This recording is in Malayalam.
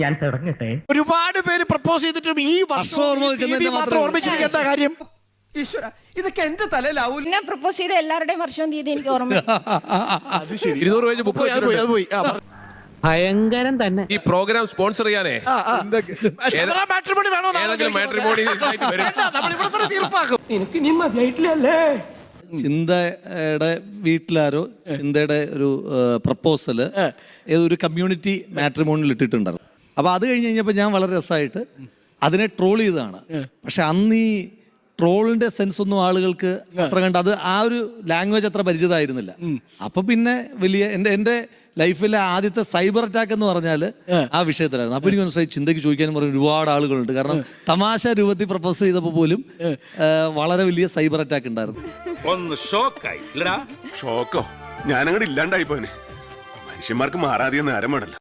ഞാൻ തുടങ്ങട്ടെ. ഒരുപാട് പേര് പ്രപ്പോസ് ചെയ്തിട്ടും ഈ വർഷം മാത്രം ഓർമ്മിച്ചിരിക്കുന്ന കാര്യം. ഈശ്വര, ഇതൊക്കെ എന്റെ തലയിലാവൂല. എന്നെ പ്രപ്പോസ് ചെയ്ത എല്ലാവരുടെയും വർഷവും തീയതി എനിക്ക് ഓർമ്മ. 200 പേജ് ബുക്ക് വെച്ചിട്ടുണ്ട്. ഭയങ്കരം തന്നെ. ഈ പ്രോഗ്രാം സ്പോൺസർ ചെയ്യാനേ മാട്രിമോണി വേണോ? ഏതെങ്കിലും മാട്രിമോണി തീർപ്പാക്കും. എനിക്ക് ഇനി മതിയായിട്ടില്ലല്ലേ? ചിന്തയുടെ വീട്ടിലാരോ ചിന്തയുടെ ഒരു പ്രപ്പോസല് ഏതൊരു കമ്മ്യൂണിറ്റി മാട്രിമോണിയിൽ ഇട്ടിട്ടുണ്ടായിരുന്നു. അപ്പോൾ അത് കഴിഞ്ഞ് കഴിഞ്ഞപ്പോൾ ഞാൻ വളരെ രസമായിട്ട് അതിനെ ട്രോൾ ചെയ്തതാണ്. പക്ഷെ അന്ന് ഈ ട്രോളിൻ്റെ സെൻസ് ഒന്നും ആളുകൾക്ക് അത്ര കണ്ട് അത് ആ ഒരു ലാംഗ്വേജ് അത്ര പരിചിതമായിരുന്നില്ല. അപ്പോൾ പിന്നെ വലിയ എൻ്റെ ലൈഫിലെ ആദ്യത്തെ സൈബർ അറ്റാക്ക് എന്ന് പറഞ്ഞാൽ ആ വിഷയത്തിലായിരുന്നു. അപ്പോൾ എനിക്ക് മനസ്സിലായി ചിന്തയ്ക്ക് ചോദിക്കാനും പറഞ്ഞ ഒരുപാട് ആളുകളുണ്ട്. കാരണം തമാശ രൂപത്തിൽ പ്രപ്പോസ് ചെയ്തപ്പോൾ പോലും വളരെ വലിയ സൈബർ അറ്റാക്ക് ഉണ്ടായിരുന്നു. ഒന്ന് ഷോക്കായി. ഷോക്കോ? ഞാനങ്ങോട്ട് ഇല്ലാണ്ടായി പോനെ. മനുഷ്യന്മാർക്ക് മാറാതെ നേരം വേണല്ലോ.